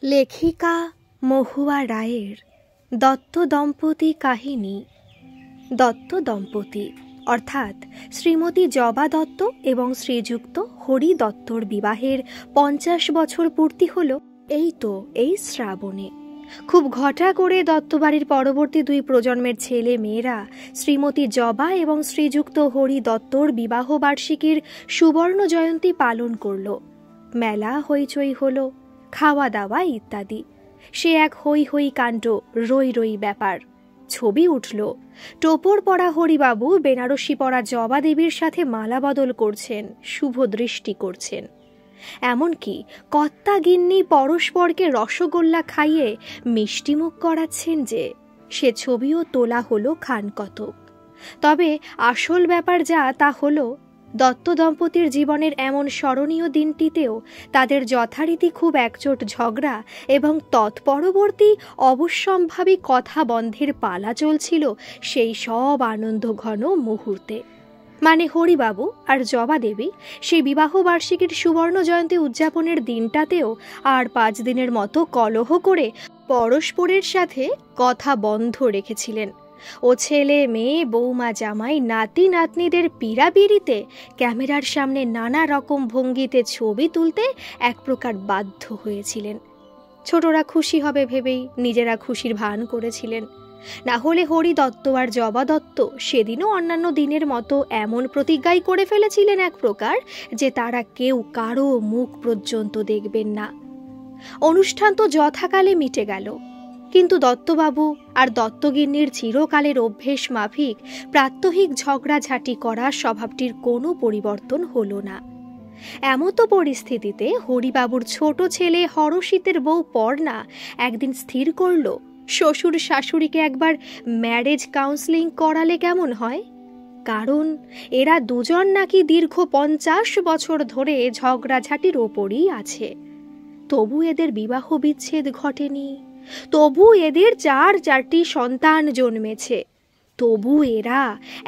লেখিকা মহুয়া রায়ের দত্ত দম্পতি কাহিনী। দত্ত দম্পতি অর্থাৎ শ্রীমতী জবা দত্ত এবং শ্রীযুক্ত হরি দত্তর বিবাহের 50 বছর পূর্তি হল এই শ্রাবণে। খুব ঘটা করে দত্তবাড়ির পরবর্তী 2 প্রজন্মের ছেলে মেয়েরা শ্রীমতী জবা এবং শ্রীযুক্ত হরি দত্তর বিবাহ বার্ষিকীর সুবর্ণ জয়ন্তী পালন করল। মেলা হইচই হলো, খাওয়া দাওয়া ইত্যাদি। সে এক হই হই কাণ্ড, রই রই ব্যাপার। ছবি উঠল, টোপর পরা হরিবাবু বেনারসি পরা জবা দেবীর সাথে মালা বদল করছেন, শুভ দৃষ্টি করছেন। এমনকি কর্তা গিন্নি পরস্পরকে রসগোল্লা খাইয়ে মিষ্টিমুখ করাচ্ছেন যে সে ছবিও তোলা হলো খান কতক। তবে আসল ব্যাপার যা তা হলো, দত্ত দম্পতির জীবনের এমন স্মরণীয় দিনটিতেও তাদের যথারীতি খুব একচোট ঝগড়া এবং তৎপরবর্তী অবশ্যম্ভাবী কথা বন্ধের পালা চলছিল সেই সব আনন্দঘন মুহূর্তে। মানে হরিবাবু আর জবা দেবী সেই বিবাহ বার্ষিকীর সুবর্ণ জয়ন্তী উদযাপনের দিনটাতেও আর 5 দিনের মতো কলহ করে পরস্পরের সাথে কথা বন্ধ রেখেছিলেন। ও ছেলে মেয়ে, বৌমা জামাই, নাতি নাতনিদের পীড়াপিড়িতে ক্যামেরার সামনে নানা রকম ভঙ্গিতে ছবি তুলতে এক প্রকার বাধ্য হয়েছিলেন। ছোটরা খুশি হবে ভেবেই নিজেরা খুশির ভান করেছিলেন। না হলে হরি দত্ত আর জবা দত্ত সেদিনও অন্যান্য দিনের মতো এমন প্রতিজ্ঞাই করে ফেলেছিলেন এক প্রকার যে তারা কেউ কারো মুখ পর্যন্ত দেখবেন না। অনুষ্ঠান তো যথাকালে মিটে গেল, কিন্তু দত্তবাবু আর দত্তগিন্নির চিরকালের অভ্যেস মাফিক প্রাত্যহিক ঝগড়াঝাঁটি করা স্বভাবটির কোনো পরিবর্তন হলো না। এমতো পরিস্থিতিতে হরিবাবুর ছোট ছেলে হরষিতের বউ পর্ণা একদিন স্থির করল, শ্বশুর শাশুড়িকে একবার ম্যারেজ কাউন্সেলিং করালে কেমন হয়। কারণ এরা দুজন নাকি দীর্ঘ 50 বছর ধরে ঝগড়াঝাঁটির ওপরই আছে। তবু এদের বিবাহ বিচ্ছেদ ঘটেনি, তবু এদের 4টি সন্তান জন্মেছে, তবু এরা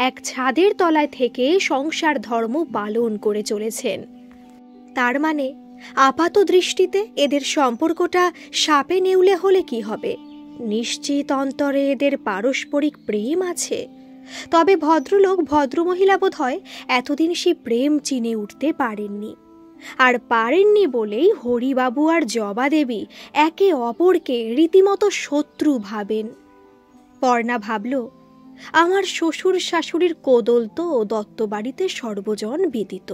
এক ছাদের তলায় থেকে সংসার ধর্ম পালন করে চলেছেন। তার মানে আপাত দৃষ্টিতে এদের সম্পর্কটা সাপে নেউলে হলে কি হবে? নিশ্চিত অন্তরে এদের পারস্পরিক প্রেম আছে। তবে ভদ্রলোক ভদ্রমহিলা বোধ হয় এতদিন সেই প্রেম চিনে উঠতে পারেননি। আর পারেননি বলেই হরিবাবু আর জবা দেবী একে অপরকে রীতিমতো শত্রু ভাবেন। পর্ণা ভাবল, আমার শ্বশুর শাশুড়ির কোদল তো দত্তবাড়িতে সর্বজন বিদিত।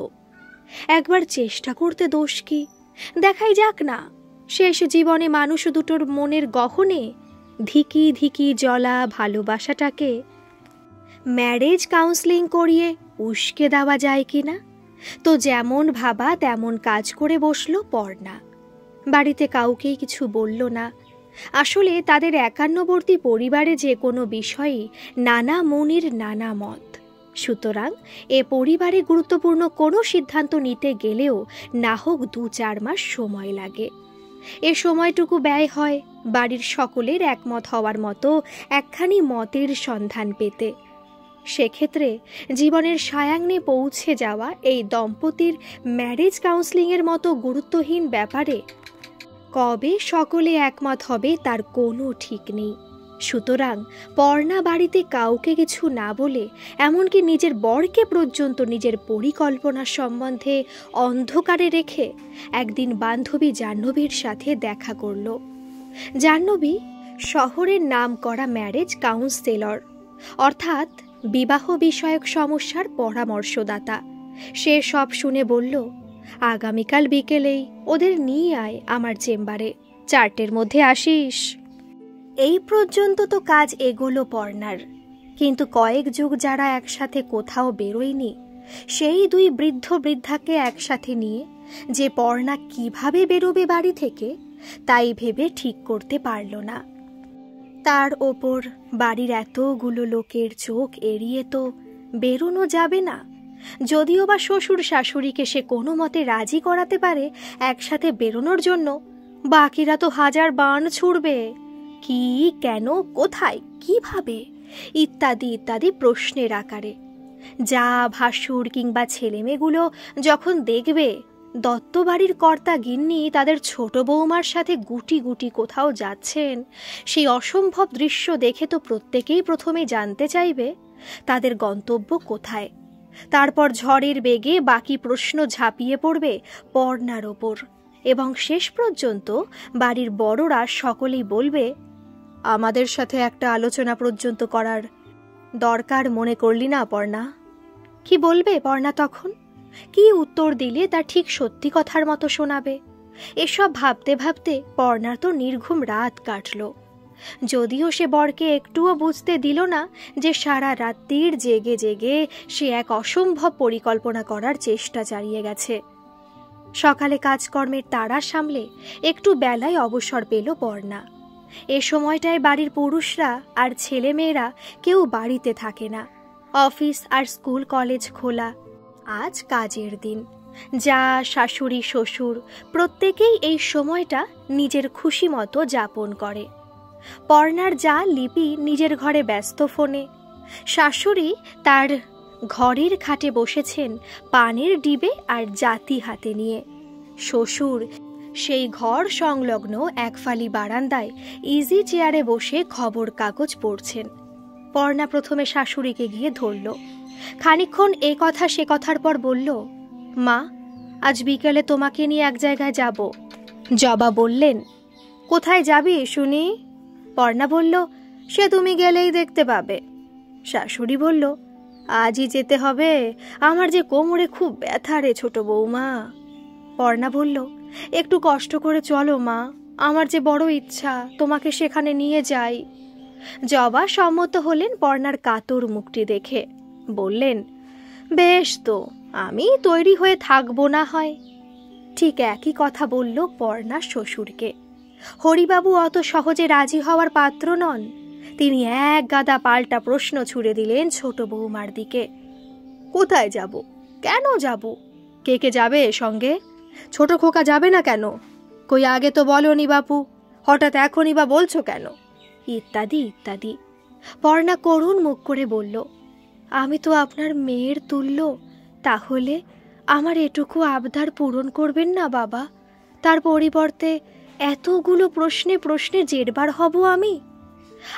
একবার চেষ্টা করতে দোষ কি? দেখাই যাক না, শেষ জীবনে মানুষ দুটোর মনের গহনে ধিকি ধিকি জ্বলা ভালোবাসাটাকে ম্যারেজ কাউন্সেলিং করিয়ে উস্কে দেওয়া যায় কিনা। তো যেমন ভাবা তেমন কাজ করে বসল পর্ণা। বাড়িতে কাউকেই কিছু বলল না। আসলে তাদের একান্নবর্তী পরিবারে যে কোনো বিষয়েই নানা মনির নানা মত। সুতরাং এ পরিবারে গুরুত্বপূর্ণ কোনো সিদ্ধান্ত নিতে গেলেও না হোক 2-4 মাস সময় লাগে। এ সময়টুকু ব্যয় হয় বাড়ির সকলের একমত হওয়ার মতো একখানি মতের সন্ধান পেতে। সেক্ষেত্রে জীবনের সায়াংনে পৌঁছে যাওয়া এই দম্পতির ম্যারেজ কাউন্সেলিংয়ের মতো গুরুত্বহীন ব্যাপারে কবে সকলে একমত হবে তার কোনো ঠিক নেই। সুতরাং পর্ণা বাড়িতে কাউকে কিছু না বলে, এমনকি নিজের বরকে পর্যন্ত নিজের পরিকল্পনা সম্বন্ধে অন্ধকারে রেখে একদিন বান্ধবী জাহ্নবীর সাথে দেখা করল। জাহ্নবী শহরের নাম করা ম্যারেজ কাউন্সেলর, অর্থাৎ বিবাহ বিষয়ক সমস্যার পরামর্শদাতা। সে সব শুনে বলল, আগামীকাল বিকেলেই ওদের নিয়ে আয় আমার চেম্বারে, 4টের মধ্যে আসিস। এই পর্যন্ত তো কাজ এগোলো পর্ণার, কিন্তু কয়েক যুগ যারা একসাথে কোথাও বেরোয়নি সেই 2 বৃদ্ধ বৃদ্ধাকে একসাথে নিয়ে যে পর্ণা কিভাবে বেরোবে বাড়ি থেকে তাই ভেবে ঠিক করতে পারল না। তার ওপর বাড়ির এতগুলো লোকের চোখ এড়িয়ে তো বেরোনো যাবে না। যদিও বা শ্বশুর শাশুড়িকে সে কোনো মতে রাজি করাতে পারে একসাথে বেরোনোর জন্য, বাকিরা তো 1000 বাণ ছুড়বে। কি, কেন, কোথায়, কিভাবে ইত্যাদি ইত্যাদি প্রশ্নের আকারে। যা ভাসুর কিংবা ছেলেমেয়েগুলো যখন দেখবে দত্তবাড়ির কর্তা গিন্নি তাদের ছোট বৌমার সাথে গুটি গুটি কোথাও যাচ্ছেন, সেই অসম্ভব দৃশ্য দেখে তো প্রত্যেকেই প্রথমে জানতে চাইবে তাদের গন্তব্য কোথায়। তারপর ঝড়ের বেগে বাকি প্রশ্ন ঝাঁপিয়ে পড়বে পর্ণার ওপর, এবং শেষ পর্যন্ত বাড়ির বড়রা সকলেই বলবে, আমাদের সাথে একটা আলোচনা পর্যন্ত করার দরকার মনে করলি না পর্ণা? কি বলবে পর্ণা তখন? কি উত্তর দিলে তা ঠিক সত্যি কথার মতো শোনাবে? এসব ভাবতে ভাবতে পর্ণার তো নির্ঘুম রাত কাটল। যদিও সে বরকে একটুও বুঝতে দিল না যে সারা রাত্রির জেগে জেগে সে এক অসম্ভব পরিকল্পনা করার চেষ্টা চালিয়ে গেছে। সকালে কাজকর্মের তাড়া সামলে একটু বেলায় অবসর পেল পর্ণা। এ সময়টায় বাড়ির পুরুষরা আর ছেলে মেয়েরা কেউ বাড়িতে থাকে না। অফিস আর স্কুল কলেজ খোলা। আজ কাজের দিন। যা, শাশুড়ি, শ্বশুর প্রত্যেকেই এই সময়টা নিজের খুশি মতো যাপন করে। পর্ণার যা লিপি নিজের ঘরে ব্যস্ত ফোনে। শাশুড়ি তার ঘরের খাটে বসেছেন পানের ডিবে আর জাতি হাতে নিয়ে। শ্বশুর সেই ঘর সংলগ্ন একফালি বারান্দায় ইজি চেয়ারে বসে খবর কাগজ পড়ছেন। পর্ণা প্রথমে শাশুড়িকে গিয়ে ধরল। খানিকক্ষণ এ কথা সে কথার পর বলল, মা, আজ বিকেলে তোমাকে নিয়ে এক জায়গায় যাব। জবা বললেন, কোথায় যাবি শুনি? পর্ণা বলল, সে তুমি গেলেই দেখতে পাবে। শাশুড়ি বলল, আজই যেতে হবে, আমার যে কোমরে খুব ব্যথা রে ছোট বৌমা। পর্ণা বলল, একটু কষ্ট করে চলো মা, আমার যে বড় ইচ্ছা তোমাকে সেখানে নিয়ে যাই। জবা সম্মত হলেন পর্ণার কাতর মুখটি দেখে। বললেন, বেশ তো, আমি তৈরি হয়ে থাকবো না হয়। ঠিক একই কথা বলল পর্ণা শ্বশুরকে। হরিবাবু অত সহজে রাজি হওয়ার পাত্র নন। তিনি এক গাদা পাল্টা প্রশ্ন ছুড়ে দিলেন ছোট বৌমার দিকে। কোথায় যাব? কেন যাব? কে কে যাবে সঙ্গে? ছোট খোকা যাবে না কেন? কই আগে তো বলনি বাপু, হঠাৎ এখনই বা বলছো কেন? ইত্যাদি ইত্যাদি। পর্ণা করুণ মুখ করে বলল, আমি তো আপনার মেয়ের তুল্য, তাহলে আমার এটুকু আবদার পূরণ করবেন না বাবা? তার পরিবর্তে এতগুলো প্রশ্নে প্রশ্নে জেরবার হব আমি?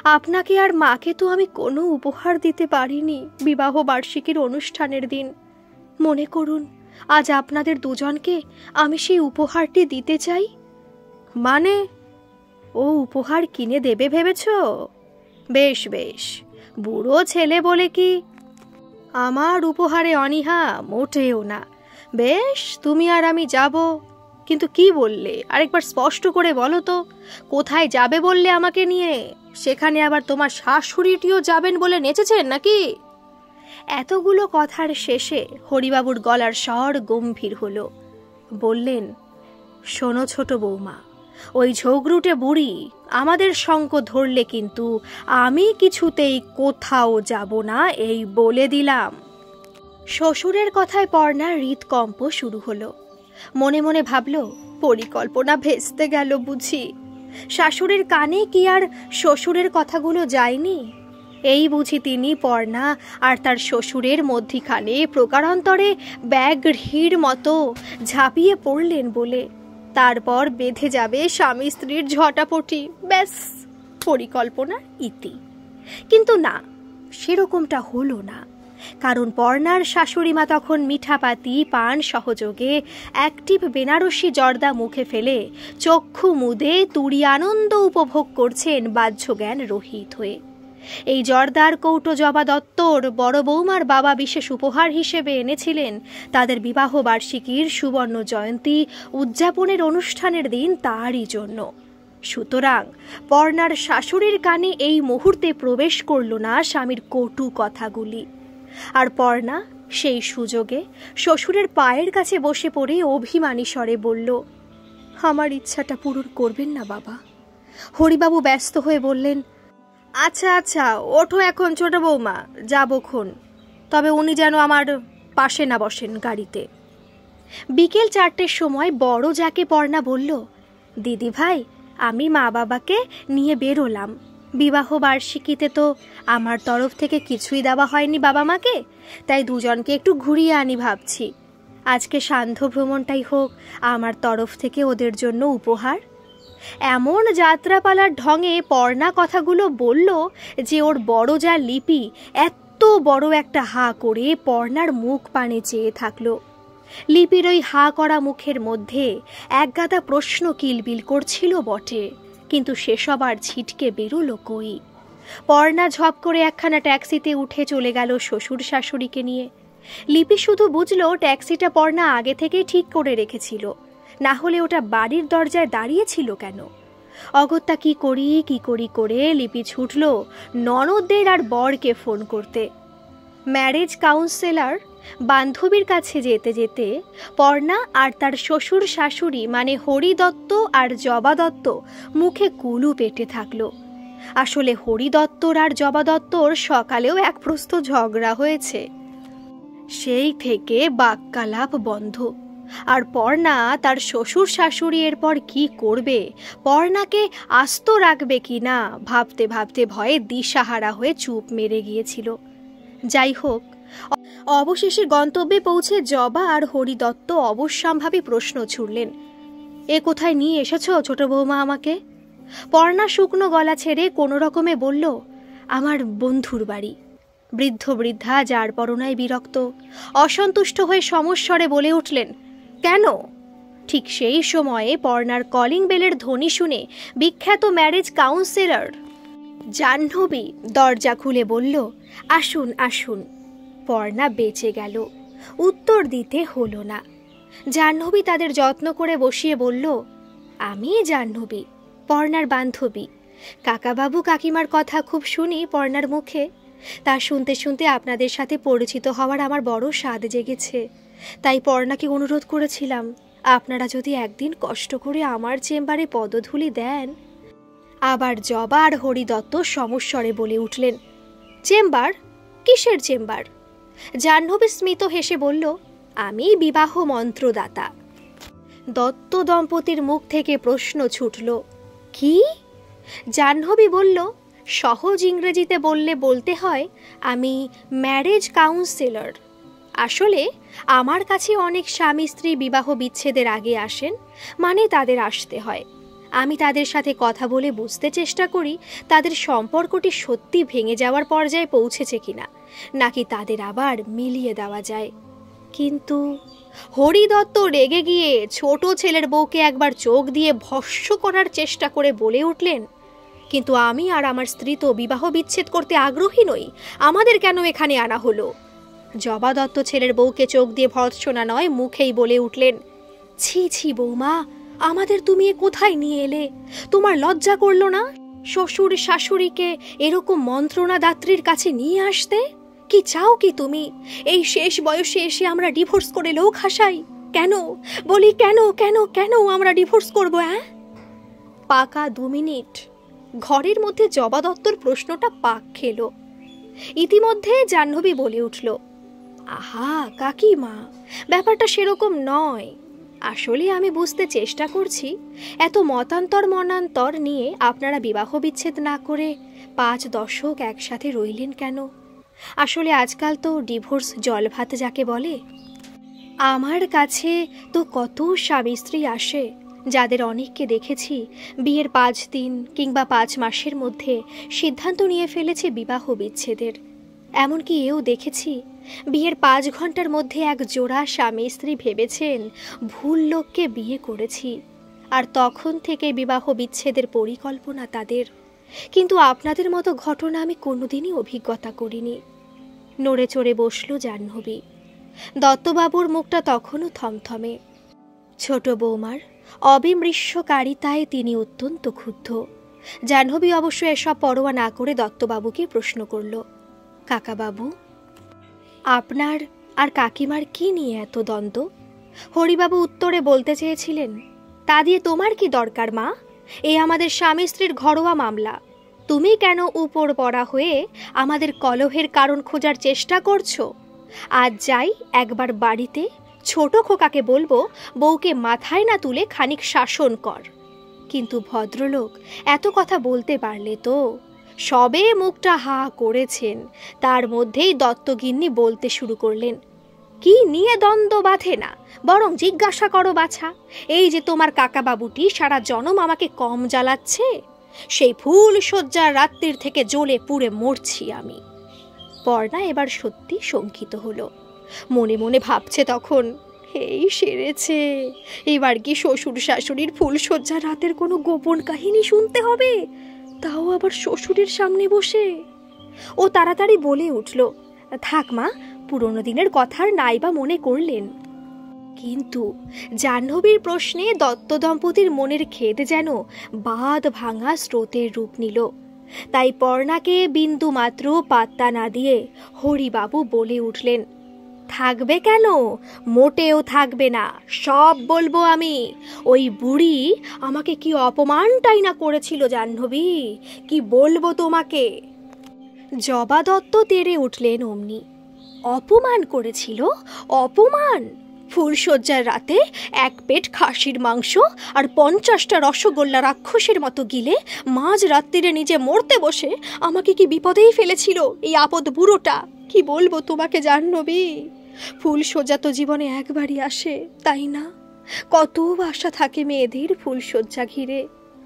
আপনাকে আর মাকে তো আমি কোনো উপহার দিতে পারিনি বিবাহ বার্ষিকীর অনুষ্ঠানের দিন। মনে করুন, আজ আপনাদের দুজনকে আমি সেই উপহারটি দিতে চাই। মানে? ও উপহার কিনে দেবে ভেবেছ? বেশ বেশ, বুড়ো ছেলে বলে কি আমার উপহারে অনীহা মোটেও না। বেশ, তুমি আর আমি যাব। কিন্তু কি বললে আরেকবার স্পষ্ট করে বলো তো, কোথায় যাবে বললে আমাকে নিয়ে? সেখানে আবার তোমার শাশুড়িটিও যাবেন বলে নেচেছেন নাকি? এতগুলো কথার শেষে হরিবাবুর গলার স্বর গম্ভীর হলো। বললেন, শোনো ছোট বৌমা, ওই ঝগড়ুটে বুড়ি আমাদের সঙ্গ ধরলে কিন্তু আমি কিছুতেই কোথাও যাব না, এই বলে দিলাম। শ্বশুরের কথায় পর্ণার হৃদকম্প শুরু হলো। মনে মনে ভাবল, পরিকল্পনা ভেস্তে গেল বুঝি। শাশুড়ির কানে কি আর শ্বশুরের কথাগুলো যায়নি? এই বুঝি তিনি পর্ণা আর তার শ্বশুরের মধ্যিখানে প্রকারান্তরে ব্যাঘ্রীর মতো ঝাঁপিয়ে পড়লেন বলে। তারপর বেঁধে যাবে স্বামী স্ত্রীর ঝটাপটি। ব্যাস, পরিকল্পনা ইতি। কিন্তু না, সেরকমটা হলো না। কারণ পর্ণার শাশুড়িমা তখন মিঠাপাতি পান সহযোগে অ্যাক্টিভ বেনারসি জর্দা মুখে ফেলে চক্ষু মুদে তুড়ি আনন্দ উপভোগ করছেন বাহ্যজ্ঞান রহিত হয়ে। এই জর্দার কৌটো জবা দত্তর বড় বৌমার বাবা বিশেষ উপহার হিসেবে এনেছিলেন তাদের বিবাহ বার্ষিকীর সুবর্ণ জয়ন্তী উদযাপনের অনুষ্ঠানের দিন তারই জন্য। সুতরাং পর্ণার শাশুড়ির কানে এই মুহূর্তে প্রবেশ করল না স্বামীর কটু কথাগুলি। আর পর্ণা সেই সুযোগে শ্বশুরের পায়ের কাছে বসে পড়ে অভিমানী স্বরে বলল, আমার ইচ্ছাটা পূরণ করবেন না বাবা? হরিবাবু ব্যস্ত হয়ে বললেন, আচ্ছা আচ্ছা, ওঠো এখন ছোট বৌমা, যাবক্ষণ। তবে উনি যেন আমার পাশে না বসেন গাড়িতে। বিকেল 4টের সময় বড় যাকে পর্ণা বলল, দিদি ভাই, আমি মা বাবাকে নিয়ে বেরোলাম। বিবাহ বার্ষিকীতে তো আমার তরফ থেকে কিছুই দেওয়া হয়নি বাবা মাকে, তাই দুজনকে একটু ঘুরিয়ে আনি ভাবছি। আজকে সান্ধ্য ভ্রমণটাই হোক আমার তরফ থেকে ওদের জন্য উপহার। এমন যাত্রাপালার ঢঙে পর্ণা কথাগুলো বলল যে ওর বড় যা লিপি এত বড় একটা হা করে পর্ণার মুখ পানে চেয়ে থাকলো। লিপির ওই হা করা মুখের মধ্যে একগাদা প্রশ্ন কিলবিল করছিল বটে, কিন্তু সেসব আর ছিটকে বেরোলো কই। পর্ণা ঝপ করে একখানা ট্যাক্সিতে উঠে চলে গেল শ্বশুর শাশুড়িকে নিয়ে। লিপি শুধু বুঝলো ট্যাক্সিটা পর্ণা আগে থেকেই ঠিক করে রেখেছিল, না হলে ওটা বাড়ির দরজায় দাঁড়িয়েছিল কেন। অগত্যা কি করি করে লিপি ছুটল ননদদের আর বরকে ফোন করতে। ম্যারেজ কাউন্সেলর বান্ধবীর কাছে যেতে যেতে পর্ণা আর তার শ্বশুর শাশুড়ি মানে হরি দত্ত আর জবা দত্ত মুখে কুলু পেটে থাকলো। আসলে হরি দত্তর আর জবা দত্তর সকালেও এক প্রস্ত ঝগড়া হয়েছে, সেই থেকে বাক্যালাপ বন্ধ। আর পর্ণা তার শ্বশুর শাশুড়ি এরপর কি করবে, পর্ণাকে আস্ত রাখবে কি না ভাবতে ভাবতে ভয়ে দিশাহারা হয়ে চুপ মেরে গিয়েছিল। যাই হোক, অবশেষে গন্তব্যে পৌঁছে জবা আর হরি দত্ত অবশ্যম্ভাবী প্রশ্ন ছুড়লেন, এ কোথায় নিয়ে এসেছো ছোট বৌমা আমাকে? পর্ণা শুকনো গলা ছেড়ে কোনো রকমে বলল, আমার বন্ধুর বাড়ি। বৃদ্ধ বৃদ্ধা যার পরনায় বিরক্ত অসন্তুষ্ট হয়ে সমস্বরে বলে উঠলেন, কেন? ঠিক সেই সময়ে পর্ণার কলিং বেলের ধ্বনি শুনে বিখ্যাত ম্যারেজ কাউন্সেলর জাহ্নবী দরজা খুলে বলল, আসুন আসুন। পর্ণা বেঁচে গেল, উত্তর দিতে হলো না। জাহ্নবী তাদের যত্ন করে বসিয়ে বলল, আমি জাহ্নবী, পর্ণার বান্ধবী। কাকাবাবু কাকিমার কথা খুব শুনি পর্ণার মুখে, তা শুনতে শুনতে আপনাদের সাথে পরিচিত হওয়ার আমার বড় স্বাদ জেগেছে। তাই পর্ণাকে অনুরোধ করেছিলাম, আপনারা যদি একদিন কষ্ট করে আমার চেম্বারে পদধূলি দেন। আবার জবা আর হরি দত্ত সমস্বরে বলে উঠলেন, চেম্বার? কিসের চেম্বার? জাহ্নবী স্মিত হেসে বলল, আমি বিবাহ মন্ত্রদাতা। দত্ত দম্পতির মুখ থেকে প্রশ্ন ছুটল, কি? জাহ্নবী বলল, সহজ ইংরেজিতে বলতে হয় আমি ম্যারেজ কাউন্সেলর। আসলে আমার কাছে অনেক স্বামী স্ত্রী বিবাহ বিচ্ছেদের আগে আসেন, মানে তাদের আসতে হয়। আমি তাদের সাথে কথা বলে বুঝতে চেষ্টা করি তাদের সম্পর্কটি সত্যি ভেঙে যাওয়ার পর্যায়ে পৌঁছেছে কিনা, নাকি তাদের আবার মিলিয়ে দেওয়া যায়। কিন্তু হরি দত্ত রেগে গিয়ে ছোট ছেলের বউকে একবার চোখ দিয়ে ভস্ম করার চেষ্টা করে বলে উঠলেন, কিন্তু আমি আর আমার স্ত্রী তো বিবাহ বিচ্ছেদ করতে আগ্রহী নই, আমাদের কেন এখানে আনা হলো? জবা দত্ত ছেলের বউকে চোখ দিয়ে ভর্ৎসনা নয় মুখেই বলে উঠলেন, ছি ছি বৌমা, আমাদের তুমি এ কোথায় নিয়ে এলে? তোমার লজ্জা করলো না শ্বশুর শাশুড়িকে এরকম মন্ত্রণা দাত্রীর কাছে নিয়ে আসতে? কি চাও কি তুমি? এই শেষ বয়সে এসে আমরা ডিভোর্স করে লোক হাসাই কেন? বলি কেন কেন কেন আমরা ডিভোর্স করবো? পাকা 2 মিনিট ঘরের মধ্যে জবা দত্তর প্রশ্নটা পাক খেল। ইতিমধ্যে জাহ্নবী বলে উঠল, আহা কাকিমা, ব্যাপারটা সেরকম নয়। আসলে আমি বুঝতে চেষ্টা করছি এত মতান্তর নিয়ে আপনারা বিবাহ বিচ্ছেদ না করে 5 দশক একসাথে রইলেন কেন? আসলে আজকাল তো ডিভোর্স জলভাত যাকে বলে। আমার কাছে তো কত স্বামী স্ত্রী আসে, যাদের অনেককে দেখেছি বিয়ের 5 দিন কিংবা 5 মাসের মধ্যে সিদ্ধান্ত নিয়ে ফেলেছে বিবাহ বিচ্ছেদের। এমনকি এও দেখেছি বিয়ের 5 ঘন্টার মধ্যে এক জোড়া স্বামী স্ত্রী ভেবেছেন ভুল লোককে বিয়ে করেছি, আর তখন থেকে বিবাহ বিচ্ছেদের পরিকল্পনা তাদের। কিন্তু আপনাদের মতো ঘটনা আমি কোনোদিনই অভিজ্ঞতা করিনি। নড়ে চড়ে বসল জাহ্নবী। দত্তবাবুর মুখটা তখনও থমথমে। ছোট বৌমার অবিমৃষ্যকারিতায় তিনি অত্যন্ত ক্ষুব্ধ। জাহ্নবী অবশ্য এসব পরোয়া না করে দত্তবাবুকে প্রশ্ন করল, কাকাবাবু, আপনার আর কাকিমার কি নিয়ে এত দ্বন্দ্ব? হরিবাবু উত্তরে বলতে চেয়েছিলেন, তা দিয়ে তোমার কি দরকার মা? এ আমাদের স্বামী স্ত্রীর ঘরোয়া মামলা। তুমি কেন উপর পড়া হয়ে আমাদের কলহের কারণ খোঁজার চেষ্টা করছো? আজ যাই একবার বাড়িতে, ছোট খোকাকে বলবো বউকে মাথায় না তুলে খানিক শাসন কর। কিন্তু ভদ্রলোক এত কথা বলতে পারলে তো। সবে মুখটা হা করেছেন, তার মধ্যেই দত্তগিন্নি বলতে শুরু করলেন, কি নিয়ে দ্বন্দ্ব বাঁধে না, বরং জিজ্ঞাসা করো বাছা। এই যে তোমার কাকাবাবুটি সারা জনম আমাকে কম জ্বালাচ্ছে, সেই ফুল শয্যার রাত্রির থেকে জ্বলে পুড়ে মরছি আমি। পর্ণা এবার সত্যি শঙ্কিত হলো। মনে মনে ভাবছে তখন, এই সেরেছে, এবার কি শ্বশুর শাশুড়ির ফুল শয্যার রাতের কোনো গোপন কাহিনী শুনতে হবে, তাও আবার শ্বশুরের সামনে বসে। ও তাড়াতাড়ি বলে উঠল, থাক মা, পুরনো দিনের কথার নাইবা মনে করলেন। কিন্তু জাহ্নবীর প্রশ্নে দত্ত দম্পতির মনের খেদ যেন বাঁধ ভাঙা স্রোতের রূপ নিল। তাই পর্ণাকে বিন্দু মাত্র পাত্তা না দিয়ে হরিবাবু বলে উঠলেন, থাকবে কেন, মোটেও থাকবে না, সব বলবো আমি। ওই বুড়ি আমাকে কি অপমানটাই না করেছিল জাহ্নবী, কি বলবো তোমাকে। জবা দত্ত তেড়ে উঠলেন অমনি। অপমান করেছিল? অপমান? ফুলশয্যার রাতে এক পেট খাসির মাংস আর 50টা রসগোল্লা রাক্ষসের মতো গিলে মাঝ রাত্রিরে নিজে মরতে বসে আমাকে কি বিপদেই ফেলেছিল এই আপদ বুড়োটা, কি বলবো তোমাকে জাহ্নবী। ফুলশয্যা তো জীবনে একবারই আসে, তাই না? কত আশা থাকে মেয়েদের ফুলশয্যা ঘিরে।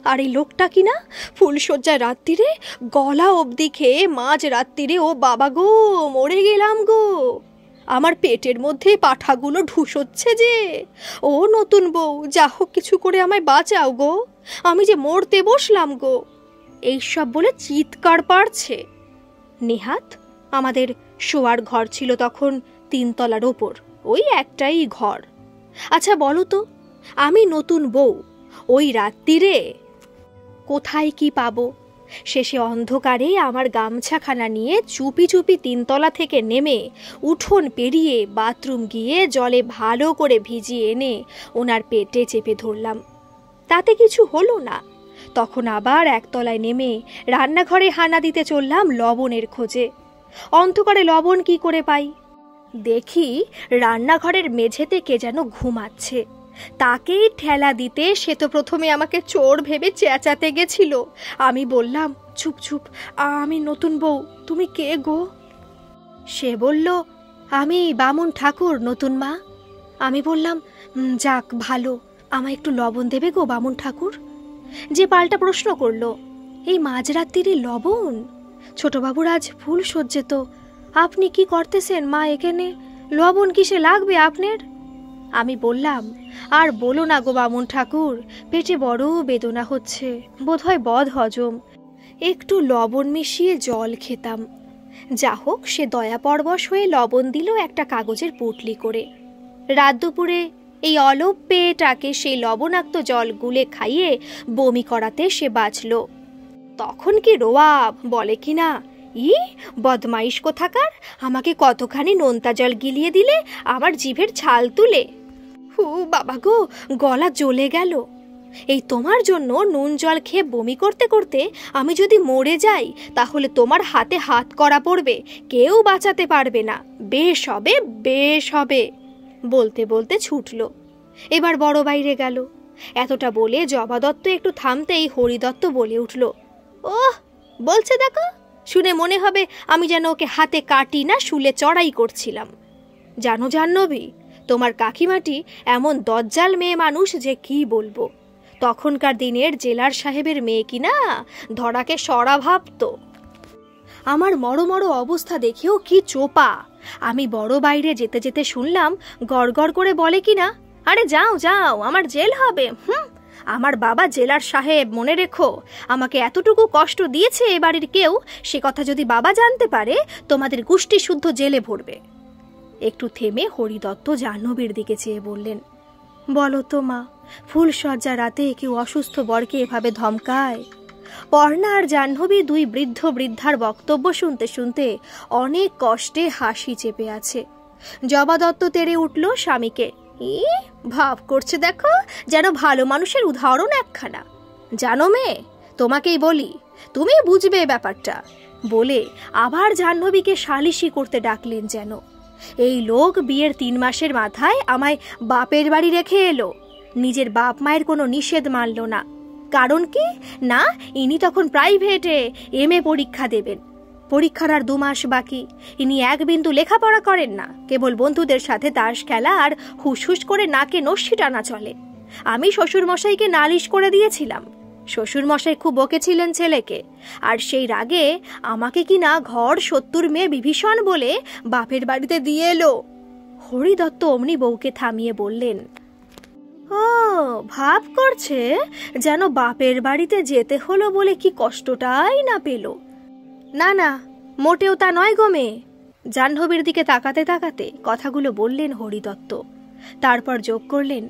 আর এই লোকটা কিনা ফুলশয্যার রাত্রিরে গলা অবধি খেয়ে মাঝ রাত্রিরে, ও বাবা গো, মরে গেলাম গো, আমার পেটের মধ্যে পাঠাগুলো ঢুসোচ্ছে যে। ও নতুন বউ, যা হোক কিছু করে আমায় বাঁচাও গো, আমি যে মরতে বসলাম গো। এইসব বলে চিৎকার পাড়ছে। নেহাত আমাদের শোয়ার ঘর ছিল তখন 3 তলার ওপর, ওই একটাই ঘর। আচ্ছা বলো তো, আমি নতুন বউ, ওই রাত্রিরে কোথায় কি পাবো? শেষে অন্ধকারে আমার গামছাখানা নিয়ে চুপি চুপি 3 তলা থেকে নেমে উঠোন পেরিয়ে বাথরুম গিয়ে জলে ভালো করে ভিজিয়ে এনে ওনার পেটে চেপে ধরলাম। তাতে কিছু হলো না। তখন আবার 1 তলায় নেমে রান্নাঘরে হানা দিতে চললাম লবণের খোঁজে। অন্ধকারে লবণ কি করে পাই? দেখি রান্নাঘরের মেঝেতে কে যেন ঘুমাচ্ছে। তাকেই ঠেলা দিতে সে তো প্রথমে আমাকে চোর ভেবে চেঁচাতে গেছিল। আমি বললাম, চুপ চুপ, আমি নতুন বউ, তুমি কে গো? সে বলল, আমি বামুন ঠাকুর, নতুন মা। আমি বললাম, যাক ভালো, আমায় একটু লবণ দেবে গো বামুন ঠাকুর। যে পাল্টা প্রশ্ন করলো, এই মাঝরাত্রিরে লবণ? ছোটবাবুর আজ ফুল সজ্জে, তো আপনি কি করতেছেন মা এখানে? লবণ কিসে লাগবে আপনার? আমি বললাম, আর বলো না গো বামুন ঠাকুর, পেটে বড় বেদনা হচ্ছে, বোধহয় বদ হজম, একটু লবণ মিশিয়ে জল খেতাম। যা হোক, সে দয়া পরবশ হয়ে লবণ দিল একটা কাগজের পুটলি করে। রাত দুপুরে এই অলপ পেয়েটাকে সেই লবণাক্ত জল গুলে খাইয়ে বমি করাতে সে বাঁচল। তখন কি রোয়াব, বলে কিনা, ই বদমাইশ কোথাকার, আমাকে কতখানি নোনতা জল গিলিয়ে দিলে আমার জিভের ছাল তুলে। হু বাবা গো, গলা জ্বলে গেল। এই তোমার জন্য নুন জল খেয়ে বমি করতে করতে আমি যদি মরে যাই, তাহলে তোমার হাতে হাত করা পড়বে, কেউ বাঁচাতে পারবে না। বেশ হবে, বেশ হবে, বলতে বলতে ছুটল। এবার বড় বাইরে গেল। এতটা বলে জবা দত্ত একটু থামতেই হরিদত্ত বলে উঠল, ওহ, বলছে দেখো, শুনে মনে হবে আমি যেন ওকে হাতে কাটি না শুলে চড়াই করছিলাম। জানো জাহ্নবী, তোমার কাকিমাটি এমন দজ্জাল মেয়ে মানুষ যে কি বলবো। তখনকার দিনের জেলার সাহেবের মেয়ে কিনা ধরাকে সরা ভাবত। আমার মড়ো অবস্থা দেখেও কি চোপা। আমি বড় বাইরে যেতে যেতে শুনলাম গড়গড় করে বলে কিনা, আরে যাও যাও, আমার জেল হবে। আমার বাবা জেলার সাহেব, মনে রেখো, আমাকে এতটুকু কষ্ট দিয়েছে এ বাড়ির কেউ, সে কথা যদি বাবা জানতে পারে তোমাদের গোষ্ঠী শুদ্ধ জেলে ভরবে। একটু থেমে হরিদত্ত জাহ্নবীর দিকে চেয়ে বললেন, বলো তো মা, ফুলশয্যা রাতে কেউ অসুস্থ বরকে এভাবে ধমকায়? পর্ণা আর জাহ্নবী দুই বৃদ্ধ বৃদ্ধার বক্তব্য শুনতে শুনতে অনেক কষ্টে হাসি চেপে আছে। জবা দত্ত তেড়ে উঠল স্বামীকে, ই ভাব করছে দেখো, যেন ভালো মানুষের উদাহরণ একখানা। জানো মেয়ে, তোমাকেই বলি, তুমি বুঝবে ব্যাপারটা, বলে আবার জাহ্নবীকে সালিশি করতে ডাকলেন যেন। এই লোক বিয়ের 3 মাসের মাথায় আমায় বাপের বাড়ি রেখে এলো, নিজের বাপ মায়ের কোনো নিষেধ মানল না। কারণ কি না, ইনি তখন প্রাইভেটে MA পরীক্ষা দেবেন। পরীক্ষার আর 2 মাস বাকি। ইনি এক বিন্দু লেখাপড়া করেন না, কেবল বন্ধুদের সাথে তাস খেলা আর হুসহুস করে নাকে নস্যি টানা চলে। আমি শ্বশুরমশাইকে নালিশ করে দিয়েছিলাম। শ্বশুরমশাই খুব বকেছিলেন ছেলেকে, আর সেই রাগে আমাকে কিনা ঘর 70 মেয়ে বিভীষণ বলে বাপের বাড়িতে দিয়ে এলো। হরিদত্ত অমনি বউকে থামিয়ে বললেন, ও ভাব করছে যেন বাপের বাড়িতে যেতে হলো বলে কি কষ্টটাই না পেল। না না, মোটেও তা নয় গো মেয়ে। জাহ্নবীর দিকে তাকাতে তাকাতে কথাগুলো বললেন হরিদত্ত। তারপর যোগ করলেন,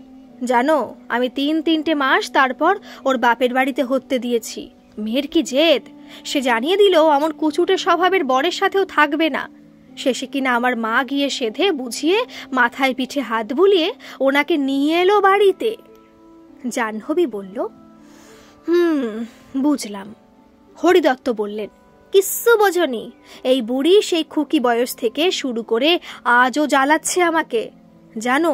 জানো আমি 3 মাস তারপর ওর বাপের বাড়িতে হতে দিয়েছি। মেয়ের কি জেদ! সে জানিয়ে দিল অমন কুচুটে স্বভাবের বরের সাথেও থাকবে না। শেষে কিনা আমার মা গিয়ে সেধে বুঝিয়ে মাথায় পিঠে হাত বুলিয়ে ওনাকে নিয়ে এলো বাড়িতে। জাহ্নবী বলল, বুঝলাম। হরিদত্ত বললেন, কিচ্ছু বোঝনি। এই বুড়ি সেই খুকি বয়স থেকে শুরু করে আজও জ্বালাচ্ছে আমাকে। জানো,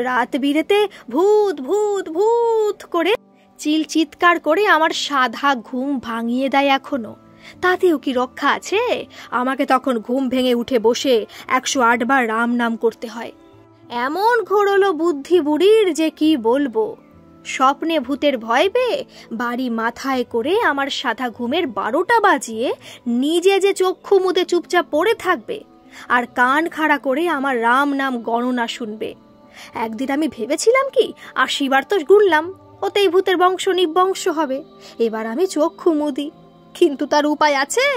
রাত বিরেতে ভূত ভূত ভূত করে চিৎকার করে আমার সাধা ঘুম ভাঙিয়ে দেয় এখনো। তাতেও কি রক্ষা আছে? আমাকে তখন ঘুম ভেঙে উঠে বসে 108 বার রাম নাম করতে হয়। এমন ঘোরলো বুদ্ধি বুড়ির যে কি বলবো। স্বপ্নে ভূতের ভয় পেয়ে বাড়ি মাথায় করে আমার সাদা ঘুমের 12টা বাজিয়ে নিজে যে চক্ষু মুদে চুপচাপ পড়ে থাকবে আর কান খাড়া করে আমার রাম নাম গণনা শুনবে। একদিন আমি ভেবেছিলাম কি 80 বার তো গুনলাম, ওতেই ভূতের বংশ নিবংশ হবে। এবার আমি চক্ষু মুদি, কিন্তু তার উপায় আছে?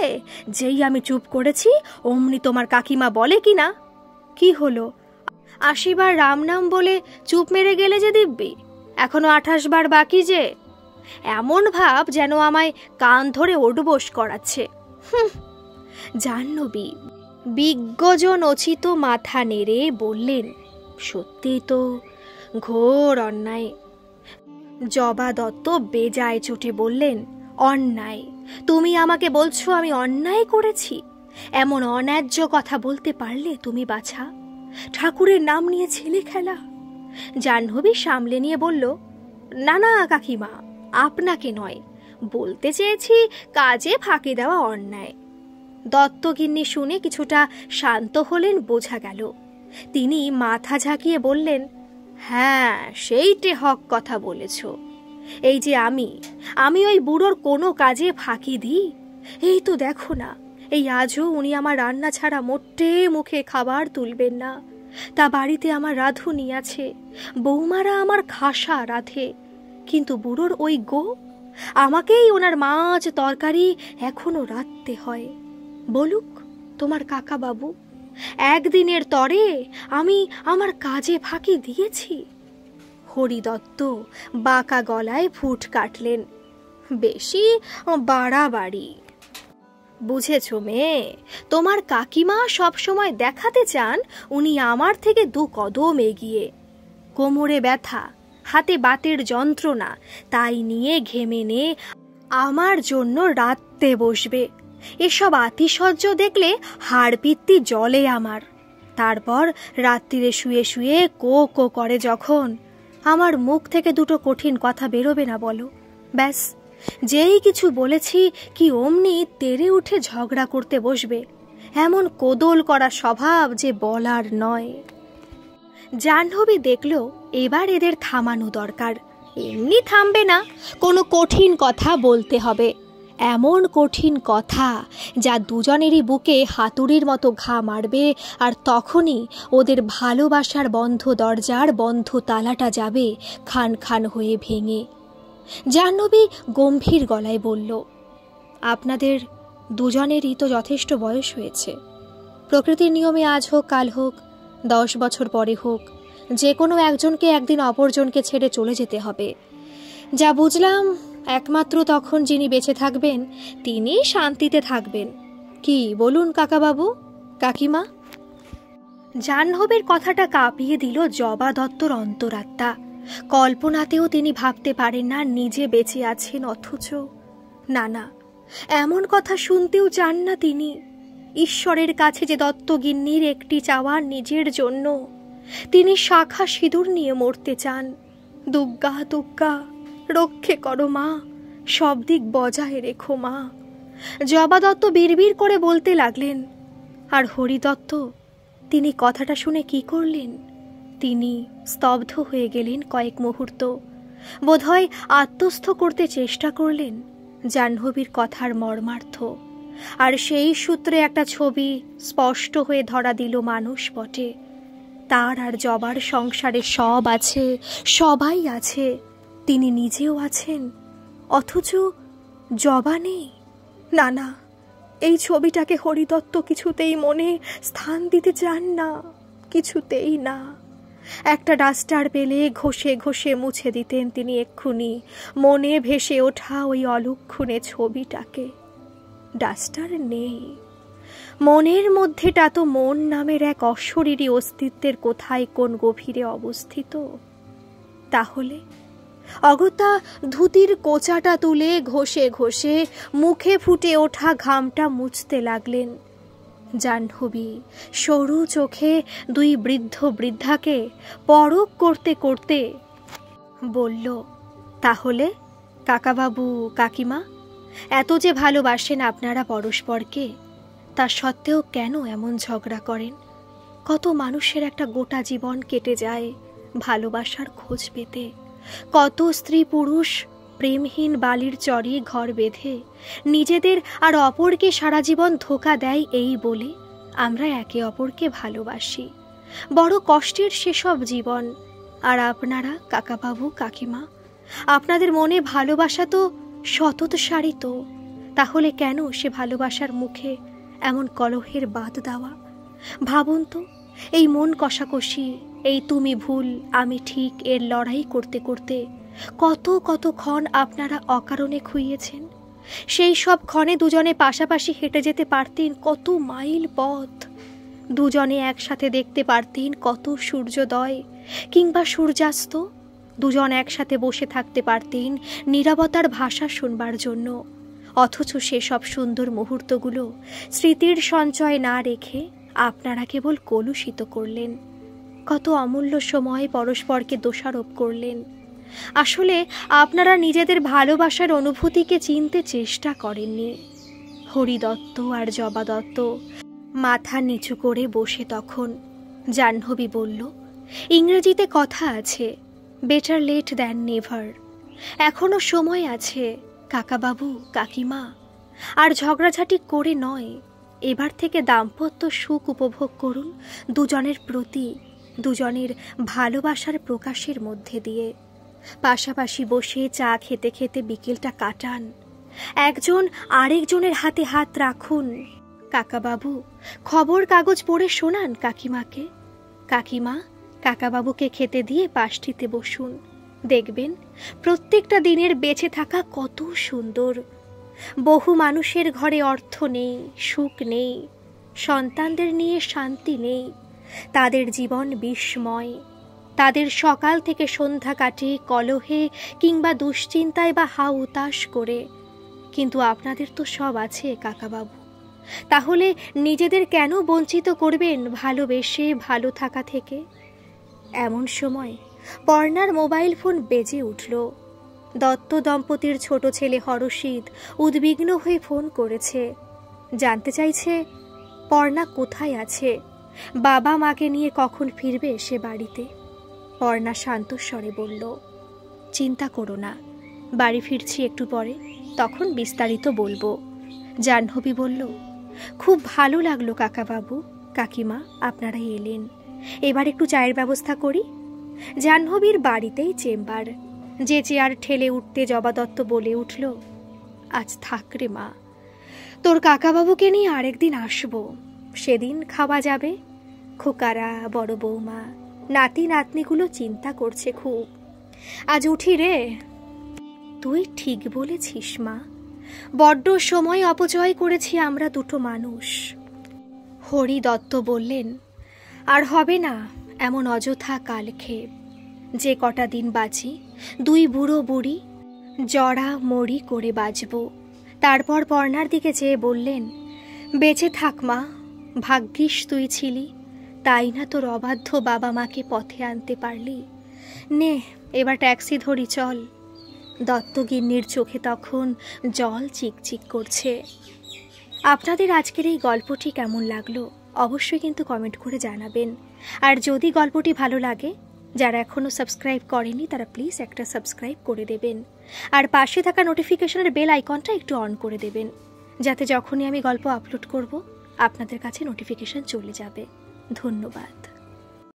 যেই আমি চুপ করেছি অমনি তোমার কাকিমা বলে কিনা, কি হলো 80 বার রাম নাম বলে চুপ মেরে গেলে যে দিব্যি, এখনো 28 বার বাকি যে। এমন ভাব যেন আমায় কান ধরে ওঠবোস করাচ্ছে। জাহ্নবী বিজ্ঞজনোচিত মাথা নেড়ে বললেন, সত্যি তো ঘোর অন্যায়। জবা দত্ত বেজায় চোটে বললেন, অন্যায়? তুমি আমাকে বলছো আমি অন্যায় করেছি? এমন অন্যায্য কথা বলতে পারলে তুমি বাছা? ঠাকুরের নাম নিয়ে ছেলে খেলা। জাহ্নবী সামলে নিয়ে বলল, না না কাকিমা, আপনাকে নয়, বলতে চেয়েছি কাজে ফাঁকি দেওয়া অন্যায়। দত্তগিন্নি শুনে কিছুটা শান্ত হলেন বোঝা গেল। তিনি মাথা ঝাঁকিয়ে বললেন, হ্যাঁ সেইটে হক কথা বলেছ। এই যে আমি ওই বুড়োর কোনো কাজে ফাঁকি দিই? এই তো দেখো না, এই আজও উনি আমার রান্না ছাড়া মোটে মুখে খাবার তুলবেন না। তা বাড়িতে আমার রাঁধুনি আছে, বৌমারা আমার খাসা রাধে, কিন্তু বুড়োর ওই গো, আমাকেই ওনার মাছ তরকারি এখনো রাঁধতে হয়। বলুক তোমার কাকা বাবু, একদিনের তরে আমি আমার কাজে ফাঁকি দিয়েছি? হরিদত্ত বাঁকা গলায় ফুট কাটলেন, বেশি বাড়াবাড়ি। বুঝেছ মেয়ে, তোমার কাকিমা সবসময় দেখাতে চান উনি আমার থেকে 2 কদম এগিয়ে। কোমরে ব্যথা, হাতে বাতের যন্ত্রণা, তাই নিয়ে ঘেমে নে আমার জন্য রাঁধতে বসবে। এসব আতিশয্য দেখলে হাড়পিত্তি জ্বলে আমার। তারপর রাত্রিরে শুয়ে শুয়ে কো কো করে যখন, আমার মুখ থেকে 2টো কঠিন কথা বেরোবে না বলো? ব্যাস, যেই কিছু বলেছি কি অমনি তেড়ে উঠে ঝগড়া করতে বসবে। এমন কোদল করা স্বভাব যে বলার নয়। জাহ্নবী দেখল এবার এদের থামানো দরকার। এমনি থামবে না, কোনো কঠিন কথা বলতে হবে। এমন কঠিন কথা যা দুজনেরই বুকে হাতুড়ির মতো ঘা মারবে, আর তখনই ওদের ভালোবাসার বন্ধ দরজার বন্ধ তালাটা যাবে খান খান হয়ে ভেঙে। জাহ্নবী গম্ভীর গলায় বলল, আপনাদের দুজনেরই তো যথেষ্ট বয়স হয়েছে। প্রকৃতির নিয়মে আজ হোক কাল হোক, 10 বছর পরে হোক, যে কোনো একজনকে একদিন অপরজনকে ছেড়ে চলে যেতে হবে। যা বুঝলাম, একমাত্র তখন যিনি বেঁচে থাকবেন তিনি শান্তিতে থাকবেন। কি বলুন কাকাবাবু, কাকিমা? জাহ্নবীর কথাটা কাঁপিয়ে দিল জবা দত্তর অন্তরাত্মা। কল্পনাতেও তিনি ভাবতে পারেন না নিজে বেঁচে আছেন, অথচ না না, এমন কথা শুনতেও চান না তিনি। ঈশ্বরের কাছে যে দত্তগিন্নির একটি চাওয়া নিজের জন্য, তিনি শাখা সিঁদুর নিয়ে মরতে চান। দুগ্গা দুগ্গা, রক্ষে করো মা, সব দিক বজায় রেখো মা। জবা দত্ত বিড়বিড় করে বলতে লাগলেন। আর হরিদত্ত, তিনি কথাটা শুনে কি করলেন? তিনি স্তব্ধ হয়ে গেলেন কয়েক মুহূর্ত। বোধহয় আত্মস্থ করতে চেষ্টা করলেন জাহ্নবীর কথার মর্মার্থ। আর সেই সূত্রে একটা ছবি স্পষ্ট হয়ে ধরা দিল। মানুষ বটে, তার আর জবার সংসারে সব আছে, সবাই আছে, তিনি নিজেও আছেন, অথচ জবা নেই। না না, এই ছবিটাকে হরিদত্ত কিছুতেই মনে স্থান দিতে চান না, কিছুতেই না। একটা ডাস্টার পেলে ঘষে ঘষে মুছে দিতেন তিনি এক্ষুনি মনে ভেসে ওঠা ওই অলক্ষণে ছবিটাকে। ডাস্টার নেই। মনের মধ্যেটা তো মন নামের এক অশরীরী অস্তিত্বের কোথায় কোন গভীরে অবস্থিত। তাহলে অগত্যা ধুতির কোচাটা তুলে ঘষে ঘষে মুখে ফুটে ওঠা ঘামটা মুছতে লাগলেন। জাহ্নবী সরু চোখে দুই বৃদ্ধ বৃদ্ধাকে পরখ করতে করতে বলল, তাহলে কাকাবাবু কাকিমা, এত যে ভালোবাসেন আপনারা পরস্পরকে, তা সত্ত্বেও কেন এমন ঝগড়া করেন? কত মানুষের একটা গোটা জীবন কেটে যায় ভালোবাসার খোঁজ পেতে। কত স্ত্রী পুরুষ প্রেমহীন বালির চরে ঘর বেঁধে নিজেদের আর অপরকে সারা জীবন ধোঁকা দেয় এই বলে আমরা একে অপরকে ভালোবাসি। বড় কষ্টের সেসব জীবন। আর আপনারা কাকাবাবু কাকিমা, আপনাদের মনে ভালোবাসা তো সতত সারিত, তাহলে কেন সে ভালোবাসার মুখে এমন কলহের বাদ দেওয়া? ভাবুন তো, এই মন কষাকষি, এই তুমি ভুল আমি ঠিক এর লড়াই করতে করতে কত কত ক্ষণ আপনারা অকারণে খুইয়েছেন। সেই সব ক্ষণে দুজনে পাশাপাশি হেঁটে যেতে পারতেন কত মাইল পথ, দুজনে একসাথে দেখতে পারতেন কত সূর্যোদয় কিংবা সূর্যাস্ত, দুজন একসাথে বসে থাকতে পারতেন নীরবতার ভাষা শুনবার জন্য। অথচ সেসব সুন্দর মুহূর্তগুলো স্মৃতির সঞ্চয় না রেখে আপনারা কেবল কলুষিত করলেন। কত অমূল্য সময় পরস্পরকে দোষারোপ করলেন। আসলে আপনারা নিজেদের ভালোবাসার অনুভূতিকে চিনতে চেষ্টা করেননি। হরিদত্ত আর জবা দত্ত মাথা নিচু করে বসে তখন। জাহ্নবী বলল, ইংরেজিতে কথা আছে, বেটার লেট দ্যান নেভার। এখনো সময় আছে কাকাবাবু কাকিমা, আর ঝগড়াঝাটি করে নয়, এবার থেকে দাম্পত্য সুখ উপভোগ করুন দুজনের প্রতি, দুজনের ভালোবাসার প্রকাশের মধ্যে দিয়ে। পাশাপাশি বসে চা খেতে খেতে বিকেলটা কাটান, একজন আরেকজনের হাতে হাত রাখুন। কাকাবাবু খবর কাগজ পড়ে শোনান কাকিমাকে, কাকিমা কাকাবাবুকে খেতে দিয়ে পাশটিতে বসুন। দেখবেন প্রত্যেকটা দিনের বেঁচে থাকা কত সুন্দর। বহু মানুষের ঘরে অর্থ নেই, সুখ নেই, সন্তানদের নিয়ে শান্তি নেই, তাদের জীবন বিস্ময়। তাদের সকাল থেকে সন্ধ্যা কাটে কলহে কিংবা দুশ্চিন্তায় বা হা উতাস করে। কিন্তু আপনাদের তো সব আছে কাকাবাবু, তাহলে নিজেদের কেন বঞ্চিত করবেন ভালোবেসে ভালো থাকা থেকে? এমন সময় পর্ণার মোবাইল ফোন বেজে উঠল। দত্ত দম্পতির ছোট ছেলে হরষিত উদ্বিগ্ন হয়ে ফোন করেছে, জানতে চাইছে পর্ণা কোথায় আছে, বাবা মাকে নিয়ে কখন ফিরবে সে বাড়িতে। পর্ণা শান্তস্বরে বলল, চিন্তা করো না, বাড়ি ফিরছি একটু পরে, তখন বিস্তারিত বলবো। জাহ্নবী বলল, খুব ভালো লাগলো কাকাবাবু কাকিমা আপনারা এলেন, এবার একটু চায়ের ব্যবস্থা করি। জাহ্নবীর বাড়িতেই চেম্বার। যে চেয়ার ঠেলে উঠতে জবা দত্ত বলে উঠল, আজ থাক রে মা, তোর কাকাবাবুকে নিয়ে আরেকদিন আসবো, সেদিন খাওয়া যাবে। খোকারা বড় বৌমা নাতি নাতনিগুলো চিন্তা করছে খুব। আজ উঠি রে। তুই ঠিক বলেছিস মা, বড্ড সময় অপচয় করেছি আমরা দুটো মানুষ। হরি দত্ত বললেন, আর হবে না এমন অযথা কালক্ষেপ। যে কটা দিন বাঁচি দুই বুড়ো বুড়ি জড়া মরি করে বাঁচব। তারপর পর্ণার দিকে চেয়ে বললেন, বেঁচে থাক মা, ভাগ্যিস তুই ছিলি, তাই না তোর অবাধ্য বাবা মাকে পথে আনতে পারলি। নে এবার ট্যাক্সি ধরি চল। দত্তগিন্নির চোখে তখন জল চিকচিক করছে। আপনাদের আজকের এই গল্পটি কেমন লাগলো অবশ্যই কিন্তু কমেন্ট করে জানাবেন। আর যদি গল্পটি ভালো লাগে, যারা এখনও সাবস্ক্রাইব করেনি তারা প্লিজ একটা সাবস্ক্রাইব করে দেবেন। আর পাশে থাকা নোটিফিকেশনের বেল আইকনটা একটু অন করে দেবেন, যাতে যখনই আমি গল্প আপলোড করব আপনাদের কাছে নোটিফিকেশন চলে যাবে। ধন্যবাদ।